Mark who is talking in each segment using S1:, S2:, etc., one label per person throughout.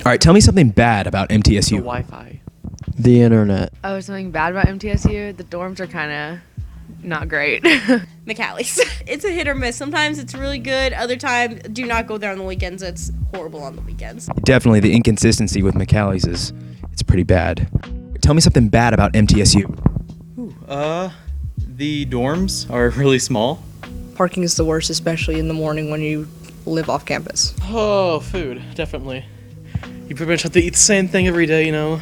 S1: All right, tell me something bad about
S2: The
S1: MTSU.
S2: Wi-Fi.
S3: The internet.
S4: Oh, something bad about MTSU? The dorms are kind of not great.
S5: McAllies. It's a hit or miss. Sometimes it's really good. Other times, do not go there on the weekends. It's horrible on the weekends.
S1: Definitely the inconsistency with McAllies it's pretty bad. Tell me something bad about MTSU.
S6: The dorms are really small.
S7: Parking is the worst, especially in the morning when you live off campus.
S2: Oh, food, definitely. You pretty much have to eat the same thing every day, you know.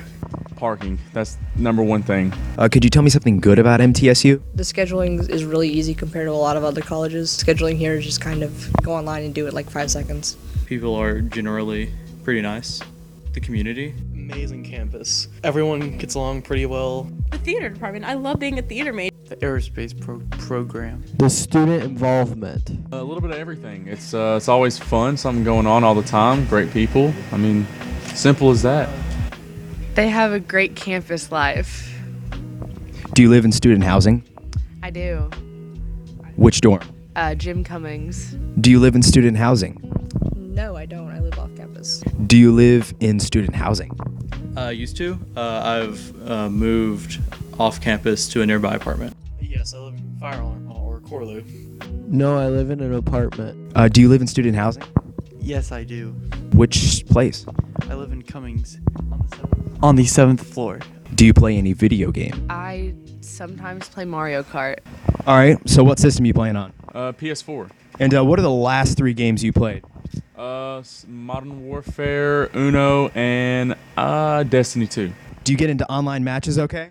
S8: Parking. That's number one thing.
S1: Could you tell me something good about MTSU?
S7: The scheduling is really easy compared to a lot of other colleges. Scheduling here is just kind of go online and do it like 5 seconds.
S6: People are generally pretty nice. The community.
S2: Amazing campus. Everyone gets along pretty well.
S5: The theater department. I love being a theater major.
S9: The aerospace program.
S3: The student involvement.
S8: A little bit of everything. It's always fun. Something going on all the time. Great people. I mean, simple as that.
S4: They have a great campus life.
S1: Do you live in student housing?
S4: I do.
S1: Which dorm?
S4: Jim Cummings.
S1: Do you live in student housing?
S7: No, I don't. I live off campus.
S1: Do you live in student housing?
S6: Used to. I've moved off campus to a nearby apartment.
S2: Yes, I live in Fire Alarm or Corlew.
S3: No, I live in an apartment.
S1: Do you live in student housing?
S9: Yes, I do.
S1: Which place?
S9: I live in Cummings on the 7th floor.
S1: Do you play any video game?
S4: I sometimes play Mario Kart.
S1: All right, so what system are you playing on?
S8: PS4.
S1: And what are the last 3 games you played?
S8: Modern Warfare, Uno, and Destiny 2.
S1: Do you get into online matches okay?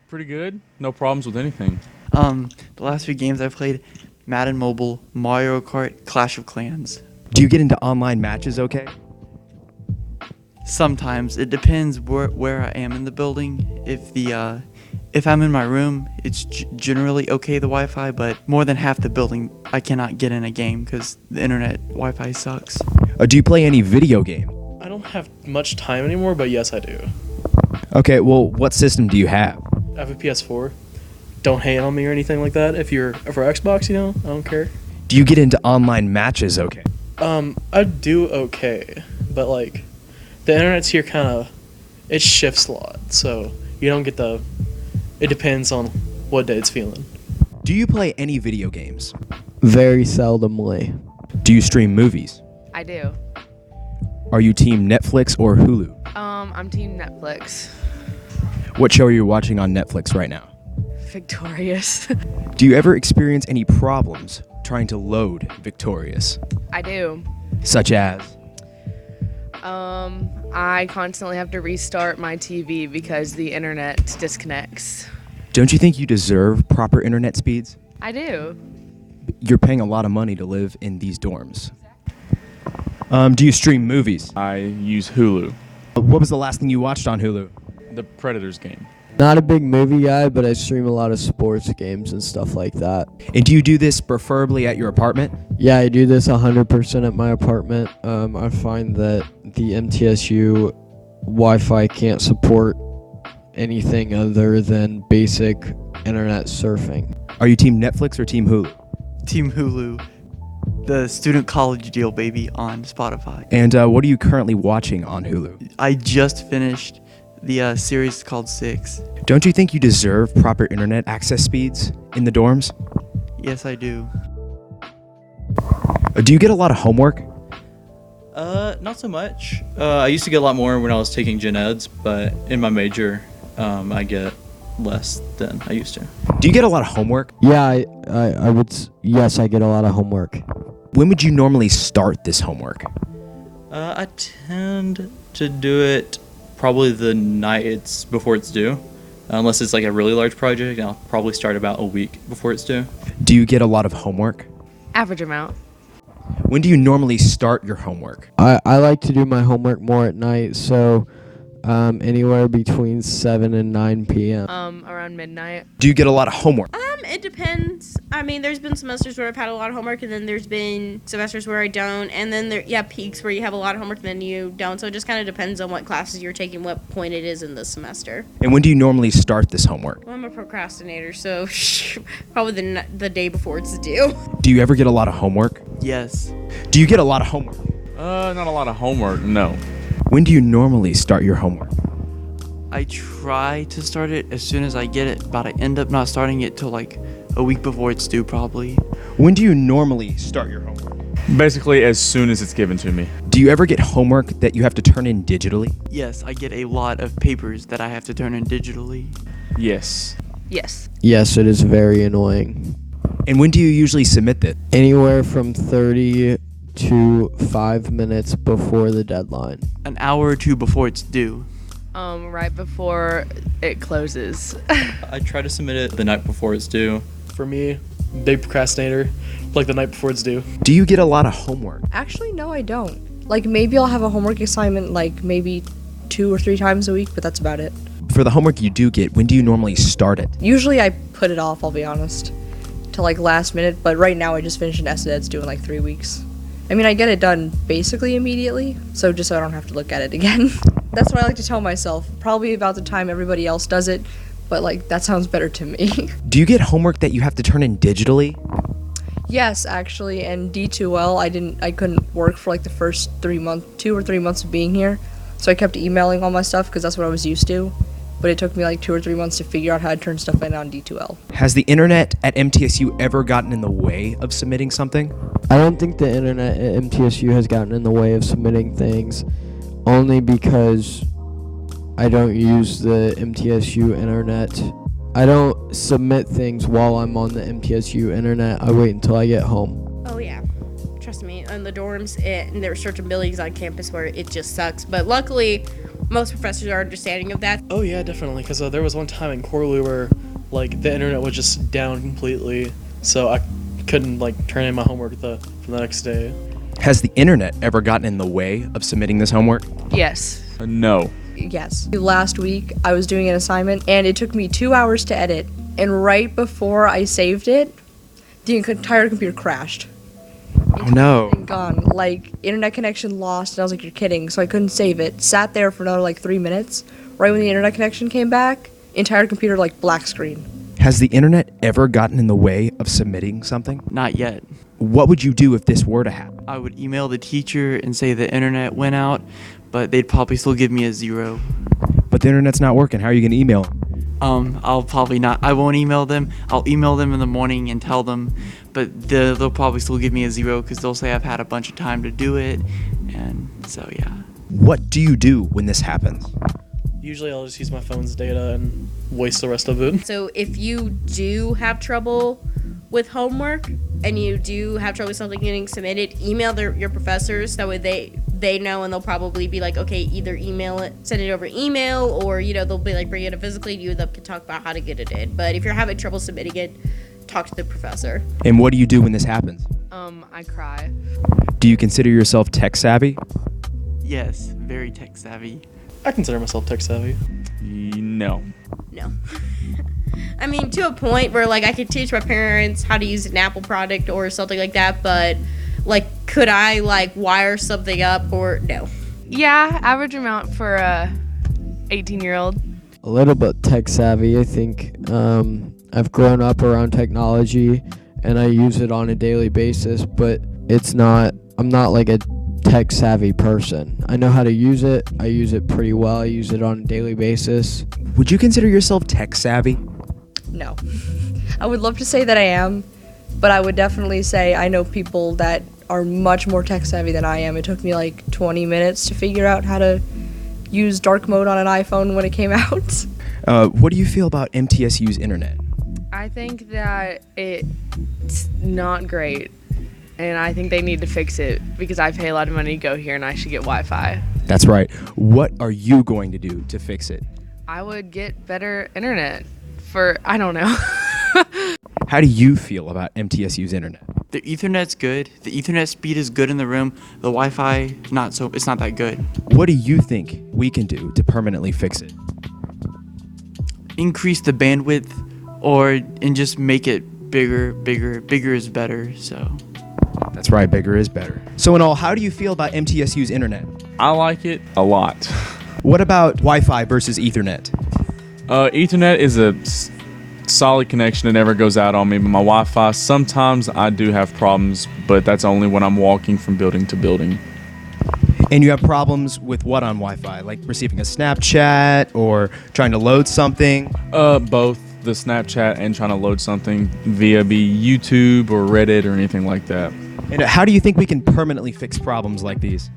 S8: Pretty good. No problems with anything.
S9: The last few games I played, Madden Mobile, Mario Kart, Clash of Clans.
S1: Do you get into online matches okay?
S9: Sometimes it depends where I am in the building. If I'm in my room, it's generally okay, the Wi-Fi, but more than half the building I cannot get in a game because the internet Wi-Fi sucks.
S1: Do you play any video game?
S2: I don't have much time anymore, but yes, I do.
S1: Okay, well, what system do you have?
S2: I have a PS4. Don't hate on me or anything like that. If you're for Xbox, you know, I don't care.
S1: Do you get into online matches okay?
S2: I do okay, but like, the internet's here it shifts a lot, so you don't get it depends on what day it's feeling.
S1: Do you play any video games?
S3: Very seldomly.
S1: Do you stream movies?
S4: I do.
S1: Are you team Netflix or Hulu?
S4: I'm team Netflix.
S1: What show are you watching on Netflix right now?
S4: Victorious.
S1: Do you ever experience any problems trying to load Victorious?
S4: I do.
S1: Such as?
S4: I constantly have to restart my TV because the internet disconnects.
S1: Don't you think you deserve proper internet speeds?
S4: I do.
S1: You're paying a lot of money to live in these dorms. Do you stream movies?
S8: I use Hulu.
S1: What was the last thing you watched on Hulu?
S8: The Predators game.
S3: Not a big movie guy, but I stream a lot of sports games and stuff like that.
S1: And do you do this preferably at your apartment?
S3: Yeah, I do this 100% at my apartment. I find that the MTSU Wi-Fi can't support anything other than basic internet surfing.
S1: Are you team Netflix or team Hulu?
S9: Team Hulu, the student college deal, baby, on Spotify.
S1: And what are you currently watching on Hulu?
S9: I just finished the series called 6.
S1: Don't you think you deserve proper internet access speeds in the dorms?
S9: Yes, I do.
S1: Do you get a lot of homework?
S6: Not so much. I used to get a lot more when I was taking gen eds, but in my major, I get less than I used to.
S1: Do you get a lot of homework?
S3: Yeah, I would. Yes, I get a lot of homework.
S1: When would you normally start this homework?
S6: I tend to do it probably the night before it's due. Unless it's like a really large project, I'll probably start about a week before it's due.
S1: Do you get a lot of homework?
S4: Average amount.
S1: When do you normally start your homework?
S3: I like to do my homework more at night, so anywhere between 7 and 9 p.m.
S4: Around midnight.
S1: Do you get a lot of homework?
S5: It depends. I mean, there's been semesters where I've had a lot of homework, and then there's been semesters where I don't, and then peaks where you have a lot of homework and then you don't. So it just kind of depends on what classes you're taking, what point it is in the semester.
S1: And when do you normally start this homework?
S5: Well, I'm a procrastinator, so probably the day before it's due.
S1: Do you ever get a lot of homework?
S9: Yes.
S1: Do you get a lot of homework?
S8: Not a lot of homework, no.
S1: When do you normally start your homework?
S9: I try to start it as soon as I get it, but I end up not starting it till like a week before it's due probably.
S1: When do you normally start your homework?
S8: Basically, as soon as it's given to me.
S1: Do you ever get homework that you have to turn in digitally?
S9: Yes, I get a lot of papers that I have to turn in digitally.
S8: Yes.
S4: Yes.
S3: Yes, it is very annoying.
S1: And when do you usually submit this?
S3: Anywhere from 30 to 5 minutes before the deadline.
S9: An hour or two before it's due.
S4: Right before it closes.
S6: I try to submit it the night before it's due.
S2: For me, big procrastinator, like the night before it's due.
S1: Do you get a lot of homework?
S7: Actually, no, I don't. Like, maybe I'll have a homework assignment, like, maybe 2 or 3 times a week, but that's about it.
S1: For the homework you do get, when do you normally start it?
S7: Usually I put it off, I'll be honest, to, like, last minute, but right now I just finished an essay that's due in, like, 3 weeks. I mean, I get it done basically immediately, so just so I don't have to look at it again. That's what I like to tell myself. Probably about the time everybody else does it, but, like, that sounds better to me.
S1: Do you get homework that you have to turn in digitally?
S7: Yes, actually, and D2L, I couldn't work for like the first 2 or 3 months of being here, so I kept emailing all my stuff because that's what I was used to, but it took me like 2 or 3 months to figure out how to turn stuff in on D2L.
S1: Has the internet at MTSU ever gotten in the way of submitting something?
S3: I don't think the internet at MTSU has gotten in the way of submitting things, only because I don't use the MTSU internet. I don't submit things while I'm on the MTSU internet. I wait until I get home.
S5: Oh yeah, trust me. In the dorms, and there are certain buildings on campus where it just sucks. But luckily, most professors are understanding of that.
S2: Oh yeah, definitely. Because there was one time in Corlew where like the internet was just down completely, so I couldn't like turn in my homework for the next day.
S1: Has the internet ever gotten in the way of submitting this homework?
S4: Yes.
S8: No.
S7: Yes. Last week, I was doing an assignment, and it took me 2 hours to edit, and right before I saved it, the entire computer crashed.
S1: Oh no.
S7: And gone. Like, internet connection lost, and I was like, you're kidding, so I couldn't save it. Sat there for another like 3 minutes. Right when the internet connection came back, entire computer like black screen.
S1: Has the internet ever gotten in the way of submitting something?
S9: Not yet.
S1: What would you do if this were to happen?
S9: I would email the teacher and say the internet went out, but they'd probably still give me a 0.
S1: But the internet's not working. How are you going to email them?
S9: I'll probably not. I won't email them. I'll email them in the morning and tell them, but they'll probably still give me a 0 because they'll say I've had a bunch of time to do it, and so yeah.
S1: What do you do when this happens?
S2: Usually I'll just use my phone's data and waste the rest of it.
S5: So if you do have trouble with homework and you do have trouble with something getting submitted, email your professors. That way they know, and they'll probably be like, okay, either email it, send it over email, or they'll be like, bring it in physically, and you can talk about how to get it in. But if you're having trouble submitting it, talk to the professor.
S1: And what do you do when this happens?
S4: I cry.
S1: Do you consider yourself tech savvy?
S9: Yes, very tech savvy.
S2: I consider myself tech savvy.
S8: No.
S5: No. I mean, to a point where like I could teach my parents how to use an Apple product or something like that, but like, could I like wire something up or no?
S4: Yeah, average amount for a 18-year-old.
S3: A little bit tech savvy. I think I've grown up around technology and I use it on a daily basis, but I'm not like a tech savvy person. I know how to use it. I use it pretty well. I use it on a daily basis.
S1: Would you consider yourself tech savvy?
S7: No. I would love to say that I am, but I would definitely say I know people that are much more tech savvy than I am. It took me like 20 minutes to figure out how to use dark mode on an iPhone when it came out.
S1: What do you feel about MTSU's internet?
S4: I think that it's not great, and I think they need to fix it because I pay a lot of money to go here and I should get Wi-Fi.
S1: That's right. What are you going to do to fix it?
S4: I would get better internet for, I don't know.
S1: How do you feel about MTSU's internet?
S9: The Ethernet's good. The Ethernet speed is good in the room. The Wi-Fi, it's not that good.
S1: What do you think we can do to permanently fix it?
S9: Increase the bandwidth and just make it bigger. Bigger is better, so.
S1: That's right, bigger is better. So in all, how do you feel about MTSU's internet?
S8: I like it a lot.
S1: What about Wi-Fi versus Ethernet?
S8: Ethernet is a solid connection. It never goes out on me, but my Wi-Fi, sometimes I do have problems, but that's only when I'm walking from building to building.
S1: And you have problems with what on Wi-Fi? Like receiving a Snapchat or trying to load something?
S8: Both the Snapchat and trying to load something via YouTube or Reddit or anything like that.
S1: And how do you think we can permanently fix problems like these?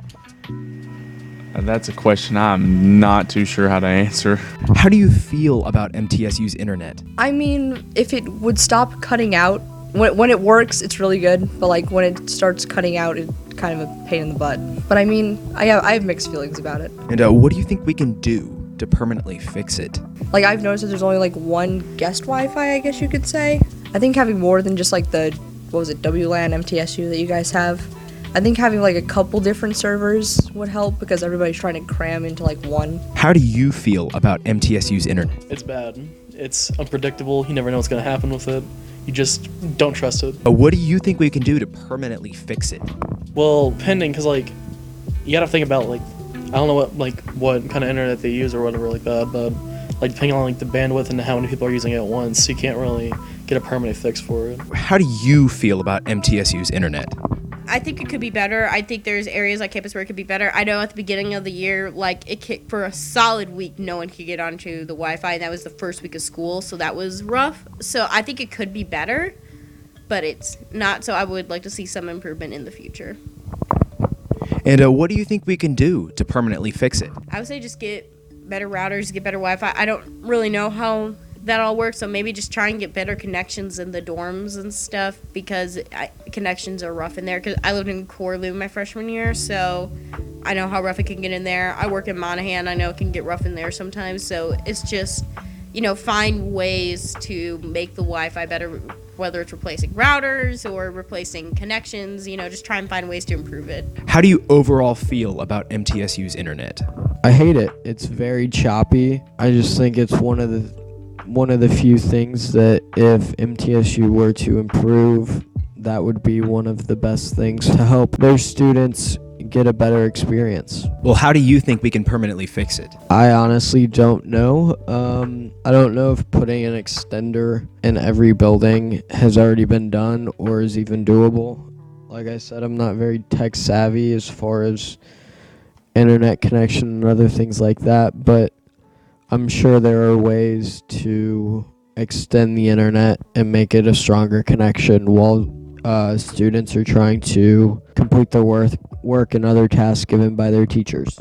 S8: That's a question I'm not too sure how to answer.
S1: How do you feel about MTSU's internet?
S7: I mean, if it would stop cutting out, when it works, it's really good, but like when it starts cutting out, it's kind of a pain in the butt. But I mean, I have mixed feelings about it.
S1: And what do you think we can do to permanently fix it?
S7: Like I've noticed that there's only like one guest Wi-Fi, I guess you could say. I think having more than just like the, what was it, WLAN, MTSU that you guys have. I think having like a couple different servers would help because everybody's trying to cram into like one.
S1: How do you feel about MTSU's internet?
S2: It's bad. It's unpredictable. You never know what's going to happen with it. You just don't trust it.
S1: What do you think we can do to permanently fix it?
S2: Well, pending, because like you got to think about like I don't know what kind of internet they use or whatever like that, but like depending on like the bandwidth and how many people are using it at once, you can't really get a permanent fix for it.
S1: How do you feel about MTSU's internet?
S5: I think it could be better. I think there's areas like campus where it could be better. I know at the beginning of the year, like it kicked for a solid week, no one could get onto the Wi-Fi, and that was the first week of school, so that was rough. So I think it could be better, but it's not. So I would like to see some improvement in the future.
S1: And what do you think we can do to permanently fix it?
S5: I would say just get better routers, get better Wi-Fi. I don't really know how that all works, so maybe just try and get better connections in the dorms and stuff because connections are rough in there. Because I lived in Corlew my freshman year, so I know how rough it can get in there. I work in Monaghan. I know it can get rough in there sometimes. So it's just, find ways to make the Wi-Fi better, whether it's replacing routers or replacing connections. Just try and find ways to improve it.
S1: How do you overall feel about MTSU's internet?
S3: I hate it. It's very choppy. I just think it's one of the few things that if MTSU were to improve, that would be one of the best things to help their students get a better experience.
S1: Well, how do you think we can permanently fix it?
S3: I honestly don't know. I don't know if putting an extender in every building has already been done or is even doable. Like I said, I'm not very tech savvy as far as internet connection and other things like that, but I'm sure there are ways to extend the internet and make it a stronger connection while students are trying to complete their work and other tasks given by their teachers.